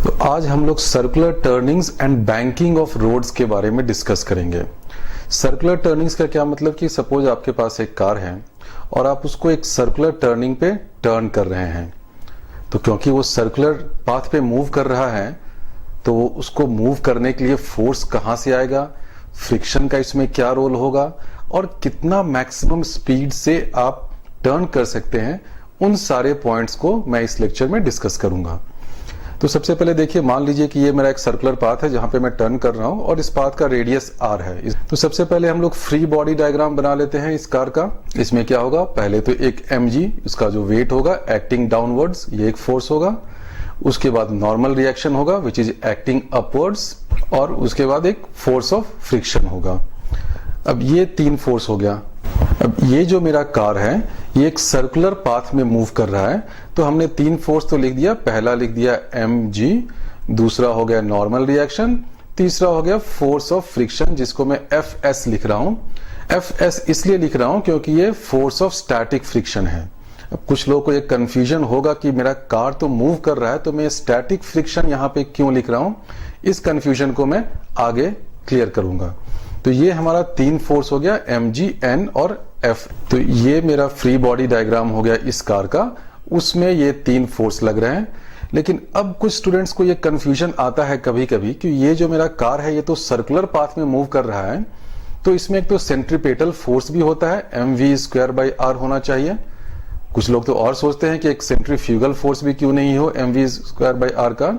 तो आज हम लोग circular turnings and banking of roads के बारे में डिस्कस करेंगे। सर्कुलर टर्निंग्स का क्या मतलब कि सपोज आपके पास एक कार है और आप उसको एक सर्कुलर टर्निंग पे टर्न कर रहे हैं, तो क्योंकि वो सर्कुलर पाथ पे मूव कर रहा है तो उसको मूव करने के लिए फोर्स कहाँ से आएगा, फ्रिक्शन का इसमें क्या रोल होगा और कितना मैक्सिमम स्पीड से आप टर्न कर सकते हैं, उन सारे पॉइंट्स को मैं इस लेक्चर में डिस्कस करूंगा। तो सबसे पहले देखिए, मान लीजिए कि ये मेरा एक सर्कुलर पाथ है जहां पे मैं टर्न कर रहा हूं और इस पाथ का रेडियस r है। तो सबसे पहले हम लोग फ्री बॉडी डायग्राम बना लेते हैं इस कार का। इसमें क्या होगा, पहले तो एक mg, इसका जो वेट होगा एक्टिंग डाउनवर्ड्स, ये एक फोर्स होगा। उसके बाद नॉर्मल रिएक्शन होगा विच इज एक्टिंग अपवर्ड्स, और उसके बाद एक फोर्स ऑफ फ्रिक्शन होगा। अब ये तीन फोर्स हो गया। अब ये जो मेरा कार है ये एक सर्कुलर पाथ में मूव कर रहा है, तो हमने तीन फोर्स तो लिख दिया। पहला लिख दिया mg, दूसरा हो गया नॉर्मल रिएक्शन, तीसरा हो गया फोर्स ऑफ फ्रिक्शन जिसको मैं fs लिख रहा हूं। fs इसलिए लिख रहा हूं क्योंकि ये फोर्स ऑफ स्टैटिक फ्रिक्शन है। अब कुछ लोगों को एक कंफ्यूजन होगा कि मेरा कार तो मूव कर रहा है तो मैं स्टैटिक फ्रिक्शन यहां पे क्यों लिख रहा हूं, इस कंफ्यूजन को मैं आगे क्लियर करूंगा। तो ये हमारा तीन फोर्स हो गया, mg, n और f। तो ये मेरा फ्री बॉडी डायग्राम हो गया इस कार का, उसमें ये तीन फोर्स लग रहे हैं। लेकिन अब कुछ स्टूडेंट्स को ये कंफ्यूजन आता है कभी कभी कि ये जो मेरा कार है ये तो सर्कुलर पाथ में मूव कर रहा है, तो इसमें एक तो सेंट्रीपेटल फोर्स भी होता है, mv²/r होना चाहिए। कुछ लोग तो और सोचते हैं कि एक सेंट्रीफ्यूगल फोर्स भी क्यों नहीं हो mv²/r का।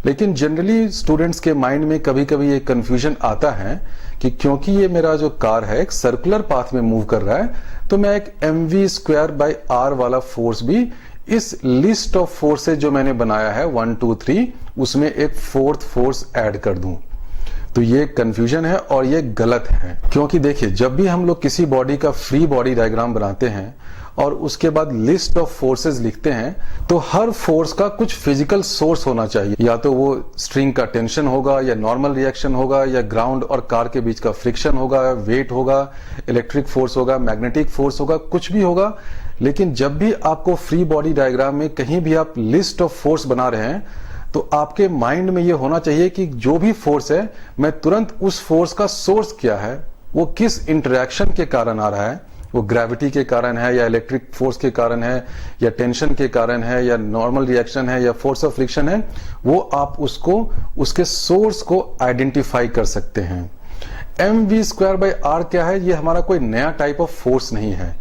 लेकिन जनरली स्टूडेंट्स के माइंड में कभी कभी ये कंफ्यूजन आता है कि क्योंकि ये मेरा जो कार है एक सर्कुलर पाथ में मूव कर रहा है, तो मैं एक mv²/r वाला फोर्स भी इस लिस्ट ऑफ फोर्सेज जो मैंने बनाया है 1 2 3 उसमें एक फोर्थ फोर्स ऐड कर दूं। तो ये कंफ्यूजन है और ये गलत है, क्योंकि देखिए जब भी हम लोग किसी बॉडी का फ्री बॉडी डायग्राम बनाते हैं और उसके बाद लिस्ट ऑफ फोर्सेस लिखते हैं तो हर फोर्स का कुछ फिजिकल सोर्स होना चाहिए। या तो वो स्ट्रिंग का टेंशन होगा, या नॉर्मल रिएक्शन होगा, या ग्राउंड और कार के बीच का फ्रिक्शन होगा, वेट होगा, इलेक्ट्रिक फोर्स होगा, मैग्नेटिक फोर्स होगा, कुछ भी होगा। लेकिन जब भी आपको फ्री बॉडी डायग्राम में कहीं भी आप लिस्ट ऑफ फोर्स बना रहे हैं तो आपके माइंड में ये होना चाहिए कि जो भी फोर्स है मैं तुरंत उस फोर्स का सोर्स क्या है, वो किस इंटरेक्शन के कारण आ रहा है, वो ग्रेविटी के कारण है या इलेक्ट्रिक फोर्स के कारण है या टेंशन के कारण है या नॉर्मल रिएक्शन है या फोर्स ऑफ फ्रिक्शन है, वो आप उसको उसके सोर्स को आइडेंटिफाई कर सकते हैं। mv²/r क्या है, ये हमारा कोई नया टाइप ऑफ फोर्स नहीं है।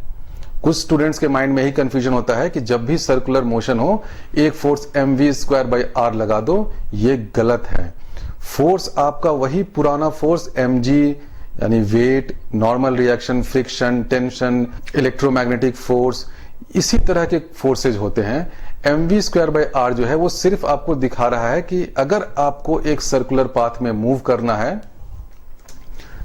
कुछ स्टूडेंट्स के माइंड में ही कंफ्यूजन होता है कि जब भी सर्कुलर मोशन हो एक फोर्स mv²/r लगा दो, ये गलत है। फोर्स आपका वही पुराना फोर्स mg यानी weight, normal reaction, friction, tension, electromagnetic force, इसी तरह के फोर्सेज होते हैं। mv²/r जो है वो सिर्फ आपको दिखा रहा है कि अगर आपको एक सर्कुलर पाथ में मूव करना है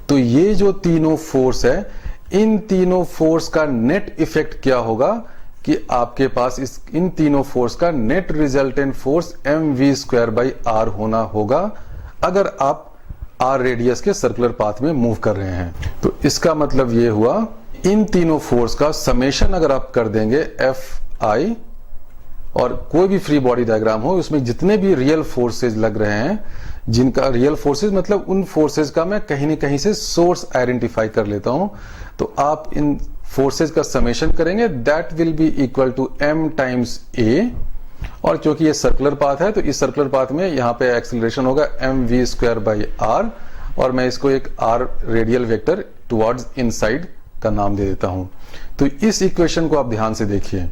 तो ये जो तीनों फोर्स है, इन तीनों फोर्स का नेट इफेक्ट क्या होगा कि आपके पास इन तीनों फोर्स का नेट रिजल्टेंट फोर्स mv²/r होना होगा अगर आप r रेडियस के सर्कुलर पाथ में मूव कर रहे हैं। तो इसका मतलब ये हुआ इन तीनों फोर्स का समेशन अगर आप कर देंगे Fi, और कोई भी फ्री बॉडी डायग्राम हो उसमें जितने भी रियल फोर्सेज लग रहे हैं, जिनका रियल फोर्सेज मतलब उन फोर्सेज का मैं कहीं न कहीं से सोर्स आइडेंटिफाई कर लेता हूं, तो आप इन फोर्सेज का समेशन करेंगे, that will be equal to m times a। और क्योंकि ये सर्कुलर पाथ है तो इस सर्कुलर पाथ में यहाँ पे एक्सेलरेशन होगा mv²/r, और मैं इसको एक r radial vector towards inside का नाम दे देता हूं। तो इस इक्वेशन को आप ध्यान से देखिए।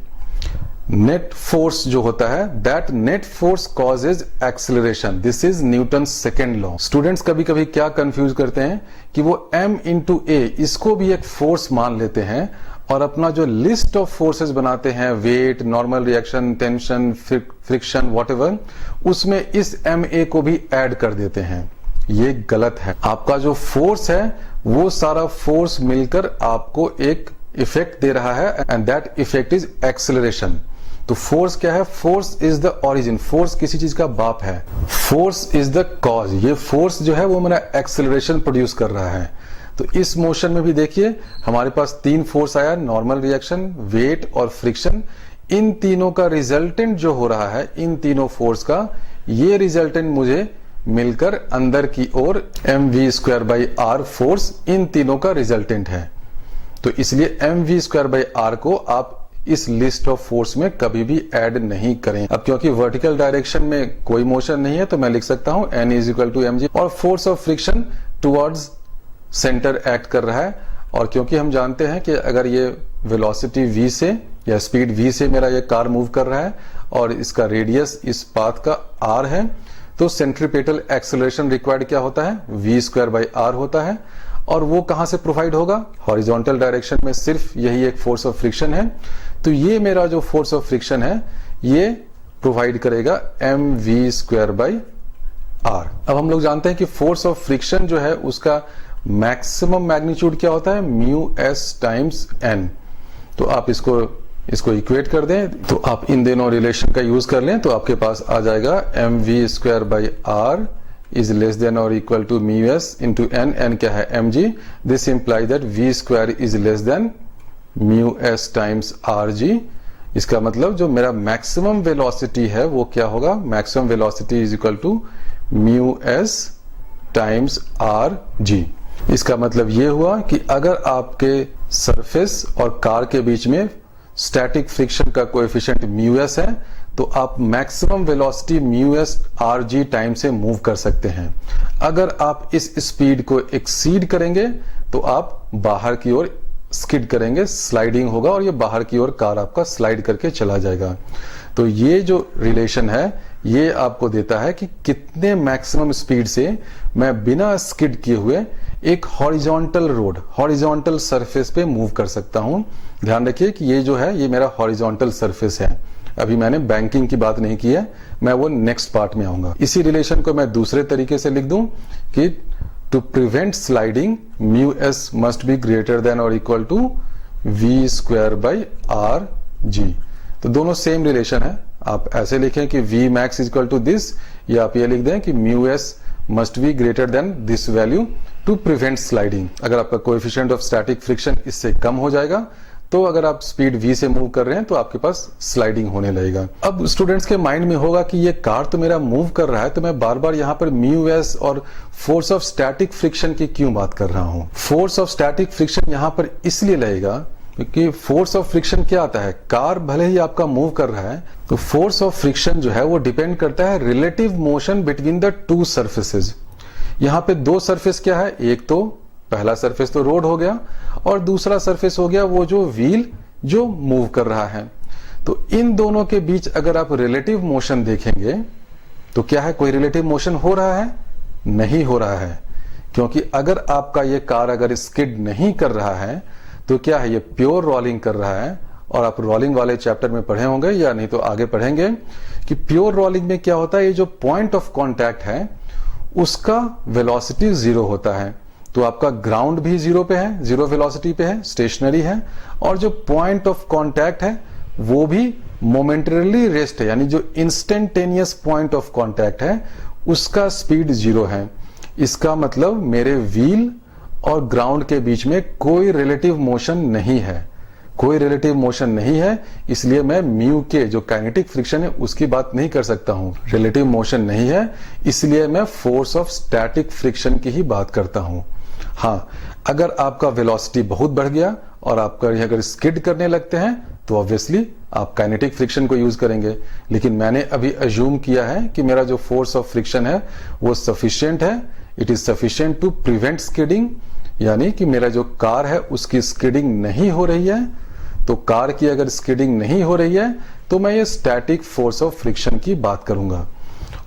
नेट फोर्स जो होता है, that net force causes acceleration, this is Newton second law. Students कभी कभी क्या कंफ्यूज करते हैं कि वो m इंटू a इसको भी एक फोर्स मान लेते हैं और अपना जो लिस्ट ऑफ फोर्सेस बनाते हैं, weight, normal reaction, tension, friction, whatever, उसमें इस ma को भी ऐड कर देते हैं। ये गलत है। आपका जो फोर्स है वो सारा फोर्स मिलकर आपको एक इफेक्ट दे रहा है, and that effect is acceleration. तो फोर्स क्या है, force is the origin, force किसी चीज का बाप है, फोर्स इज द कॉज। ये फोर्स जो है वो मेरा एक्सेलरेशन प्रोड्यूस कर रहा है। तो इस मोशन में भी देखिए हमारे पास तीन फोर्स आया, नॉर्मल रिएक्शन, वेट और फ्रिक्शन। इन तीनों का रिजल्टेंट जो हो रहा है, इन तीनों फोर्स का, ये रिजल्टेंट मुझे मिलकर अंदर की ओर mv²/r फोर्स इन तीनों का रिजल्टेंट है। तो इसलिए mv²/r को आप इस लिस्ट ऑफ फोर्स में कभी भी ऐड नहीं करें। अब क्योंकि वर्टिकल डायरेक्शन में कोई मोशन नहीं है तो मैं लिख सकता हूं n = mg, और force of friction towards centre act कर रहा है। और क्योंकि हम जानते हैं कि अगर ये वेलोसिटी v से या स्पीड v से मेरा ये कार मूव कर रहा है और इसका रेडियस इस पाथ का r है, तो सेंट्रीपेटल एक्सेलरेशन रिक्वायर्ड क्या होता है, v²/r होता है। और वो कहां से प्रोवाइड होगा, हॉरिजॉन्टल डायरेक्शन में सिर्फ यही एक फोर्स ऑफ फ्रिक्शन है। तो ये मेरा जो फोर्स ऑफ फ्रिक्शन है ये प्रोवाइड करेगा mv²/r। अब हम लोग जानते हैं कि फोर्स ऑफ फ्रिक्शन जो है उसका मैक्सिमम मैग्नीट्यूड क्या होता है, μs टाइम्स n। तो आप इसको इक्वेट कर दें, तो आप इन दोनों रिलेशन का यूज कर लें, तो आपके पास आ जाएगा mv²/r is less than or equal to μs into n, n क्या है mg। this implies that v² is less than μs times rg। इसका मतलब जो मेरा मैक्सिमम वेलोसिटी है वो क्या होगा, maximum velocity is equal to μs times rg। इसका मतलब ये हुआ कि अगर आपके सरफेस और कार के बीच में स्टैटिक फ्रिक्शन का कोएफिशिएंट μs है तो आप maximum velocity μs rg time से मूव कर सकते हैं। अगर आप इस स्पीड को एक्सीड करेंगे तो आप बाहर की ओर स्किड करेंगे, स्लाइडिंग होगा और ये बाहर की ओर कार आपका स्लाइड करके चला जाएगा। तो ये जो रिलेशन है ये आपको देता है कि कितने मैक्सिमम स्पीड से मैं बिना स्किड किए हुए एक हॉरिजॉन्टल रोड, हॉरिजॉन्टल सरफेस पे मूव कर सकता हूं। ध्यान रखिए कि ये जो है ये मेरा हॉरिजॉन्टल सरफेस है। अभी मैंने बैंकिंग की बात नहीं की है, मैं वो नेक्स्ट पार्ट में आऊंगा। इसी रिलेशन को मैं दूसरे तरीके से लिख दूं कि to prevent sliding μs must be greater than और इक्वल टू v²/rg। तो दोनों सेम रिलेशन है। आप ऐसे लिखें कि vmax इक्वल टू दिस, या आप ये लिख दें कि μs must be greater than this value to prevent sliding. अगर आपका कोएफिशिएंट ऑफ स्टैटिक फ्रिक्शन इससे कम हो जाएगा तो अगर आप स्पीड v से मूव कर रहे हैं तो आपके पास स्लाइडिंग होने लगेगा। अब स्टूडेंट्स के माइंड में होगा कि ये कार तो मेरा मूव कर रहा है, तो मैं बार बार यहाँ पर μs और फोर्स ऑफ स्टैटिक फ्रिक्शन की क्यों बात कर रहा हूं। फोर्स ऑफ स्टैटिक फ्रिक्शन यहाँ पर इसलिए लगेगा क्योंकि फोर्स ऑफ फ्रिक्शन क्या आता है, कार भले ही आपका मूव कर रहा है तो फोर्स ऑफ फ्रिक्शन जो है वो डिपेंड करता है relative motion between the two surfaces. यहाँ पे दो सरफेस क्या है, एक तो पहला सरफेस तो रोड हो गया और दूसरा सरफेस हो गया वो जो व्हील जो मूव कर रहा है। तो इन दोनों के बीच अगर आप रिलेटिव मोशन देखेंगे तो क्या है, कोई रिलेटिव मोशन हो रहा है, नहीं हो रहा है। क्योंकि अगर आपका ये कार अगर स्किड नहीं कर रहा है तो क्या है, ये प्योर रोलिंग कर रहा है। और आप रोलिंग वाले चैप्टर में पढ़े होंगे या नहीं तो आगे पढ़ेंगे कि प्योर रोलिंग में क्या होता है, ये जो पॉइंट ऑफ कॉन्टैक्ट है उसका वेलोसिटी 0 होता है। तो आपका ग्राउंड भी 0 पे है, 0 वेलोसिटी पे है, स्टेशनरी है, और जो पॉइंट ऑफ कांटेक्ट है वो भी मोमेंटरीली रेस्ट है, यानी जो इंस्टेंटेनियस पॉइंट ऑफ कांटेक्ट है उसका स्पीड 0 है। इसका मतलब मेरे व्हील और ग्राउंड के बीच में कोई रिलेटिव मोशन नहीं है, कोई रिलेटिव मोशन नहीं है। इसलिए मैं म्यू के जो काइनेटिक फ्रिक्शन है उसकी बात नहीं कर सकता हूं। रिलेटिव मोशन नहीं है इसलिए मैं फोर्स ऑफ स्टैटिक फ्रिक्शन की ही बात करता हूं। हाँ, अगर आपका वेलोसिटी बहुत बढ़ गया और आपका अगर स्किड करने लगते हैं तो ऑब्वियसली आप काइनेटिक फ्रिक्शन को यूज करेंगे। लेकिन मैंने अभी अज्यूम किया है कि मेरा जो फोर्स ऑफ फ्रिक्शन है वो सफिशिएंट है, it is sufficient to prevent skidding, यानी कि मेरा जो कार है उसकी स्किडिंग नहीं हो रही है। तो कार की अगर स्किडिंग नहीं हो रही है तो मैं ये स्टैटिक फोर्स ऑफ फ्रिक्शन की बात करूंगा।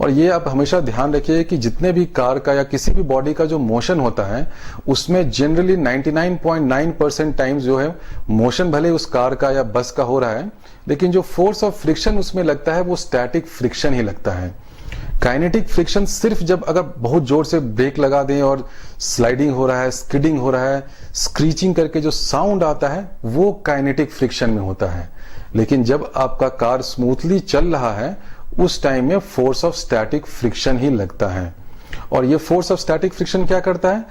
और ये आप हमेशा ध्यान रखिए कि जितने भी कार का या किसी भी बॉडी का जो मोशन होता है उसमें जनरली 99.9% टाइम्स जो है मोशन भले उस कार का या बस का हो रहा है, लेकिन जो फोर्स ऑफ फ्रिक्शन उसमें लगता है वो स्टैटिक फ्रिक्शन ही लगता है। काइनेटिक फ्रिक्शन सिर्फ जब अगर बहुत जोर से ब्रेक लगा दें और स्लाइडिंग हो रहा है, स्किडिंग हो रहा है, स्क्रीचिंग करके जो साउंड आता है वो काइनेटिक फ्रिक्शन में होता है। लेकिन जब आपका कार स्मूथली चल रहा है उस टाइम में फोर्स ऑफ स्टैटिक फ्रिक्शन ही लगता है। और ये फोर्स ऑफ स्टैटिक फ्रिक्शन क्या करता है,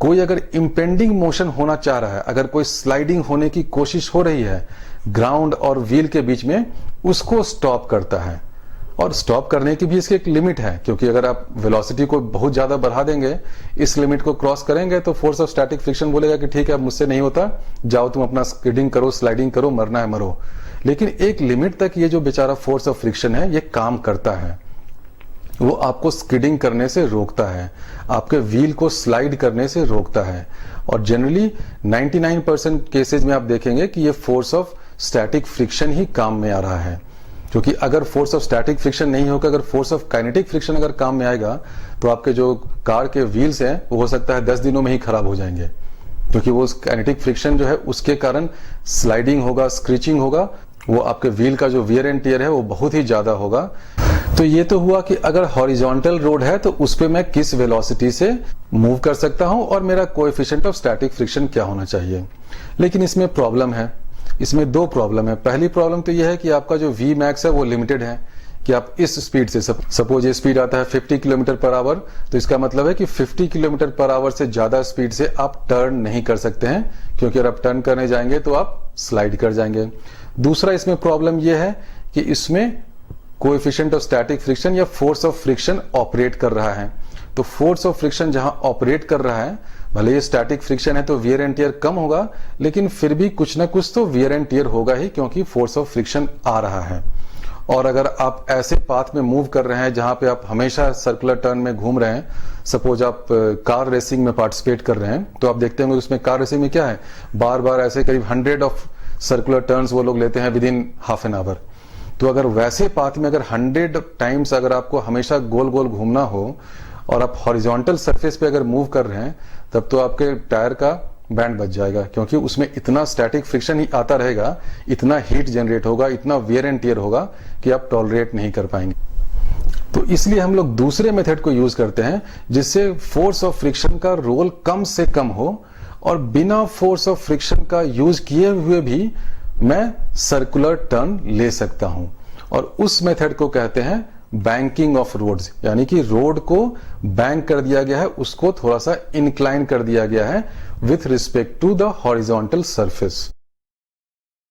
कोई अगर इंपेंडिंग मोशन होना चाह रहा है, अगर कोई स्लाइडिंग होने की कोशिश हो रही है ग्राउंड और व्हील के बीच में, उसको स्टॉप करता है। और स्टॉप करने की भी इसकी एक लिमिट है, क्योंकि अगर आप वेलोसिटी को बहुत ज्यादा बढ़ा देंगे, इस लिमिट को क्रॉस करेंगे, तो फोर्स ऑफ स्टैटिक फ्रिक्शन बोलेगा कि ठीक है अब मुझसे नहीं होता, जाओ तुम अपना स्किडिंग करो, स्लाइडिंग करो, मरना है मरो। लेकिन एक लिमिट तक ये जो बेचारा फोर्स ऑफ फ्रिक्शन है ये काम करता है। वो आपको स्किडिंग करने से रोकता है, आपके व्हील को स्लाइड करने से रोकता है। और जनरली 99% केसेज में आप देखेंगे कि ये फोर्स ऑफ स्टैटिक फ्रिक्शन ही काम में आ रहा है। क्योंकि अगर फोर्स ऑफ स्टैटिक फ्रिक्शन नहीं होगा, अगर फोर्स ऑफ काइनेटिक फ्रिक्शन अगर काम में आएगा, तो आपके जो कार के व्हील्स हैं वो हो सकता है 10 दिनों में ही खराब हो जाएंगे, क्योंकि वो काइनेटिक फ्रिक्शन जो है उसके कारण स्लाइडिंग होगा, स्क्रीचिंग होगा, वो आपके व्हील का जो वियर एंड टियर है वो बहुत ही ज्यादा होगा। तो ये तो हुआ कि अगर हॉरिजॉन्टल रोड है तो उस पे मैं किस वेलोसिटी से मूव कर सकता हूं और मेरा कोएफिशिएंट ऑफ स्टैटिक फ्रिक्शन क्या होना चाहिए। लेकिन इसमें प्रॉब्लम है, इसमें दो प्रॉब्लम है। पहली प्रॉब्लम तो यह है कि आपका जो वी मैक्स है वो लिमिटेड है, कि आप इस स्पीड से, सपोज ये स्पीड आता है 50 किलोमीटर पर आवर, तो इसका मतलब है कि 50 किलोमीटर पर आवर से ज्यादा स्पीड से आप टर्न नहीं कर सकते हैं, क्योंकि अगर आप टर्न करने जाएंगे तो आप स्लाइड कर जाएंगे। दूसरा इसमें प्रॉब्लम यह है कि इसमें कोएफिशिएंट ऑफ स्टैटिक फ्रिक्शन या फोर्स ऑफ फ्रिक्शन ऑपरेट कर रहा है। तो फोर्स ऑफ फ्रिक्शन जहां ऑपरेट कर रहा है, भले ये स्टैटिक फ्रिक्शन है तो वियर एंड टियर कम होगा, लेकिन फिर भी कुछ ना कुछ तो वियर एंड टियर होगा ही, क्योंकि फोर्स ऑफ फ्रिक्शन आ रहा है। और अगर आप ऐसे पाथ में मूव कर रहे हैं जहां पे आप हमेशा सर्कुलर टर्न में घूम रहे हैं, सपोज आप कार रेसिंग में पार्टिसिपेट कर रहे हैं, तो आप देखते होंगे उसमें कार रेसिंग में क्या है, बार बार ऐसे करीब 100 ऑफ सर्कुलर टर्न्स वो लोग लेते हैं with in half an hour. तो अगर वैसे पाथ में अगर 100 टाइम्स अगर आपको हमेशा गोल गोल घूमना हो और आप हॉरिजॉन्टल सरफेस पे अगर मूव कर रहे हैं, तब तो आपके टायर का बैंड बच जाएगा, क्योंकि उसमें इतना स्टैटिक फ्रिक्शन ही आता रहेगा, इतना हीट जनरेट होगा, इतना वियर एंड टियर होगा कि आप टॉलरेट नहीं कर पाएंगे। तो इसलिए हम लोग दूसरे मेथड को यूज करते हैं, जिससे फोर्स ऑफ फ्रिक्शन का रोल कम से कम हो और बिना फोर्स ऑफ फ्रिक्शन का यूज किए हुए भी मैं सर्कुलर टर्न ले सकता हूं। और उस मेथड को कहते हैं बैंकिंग ऑफ रोड्स, यानी कि रोड को बैंक कर दिया गया है, उसको थोड़ा सा इंक्लाइन कर दिया गया है with respect to the horizontal surface.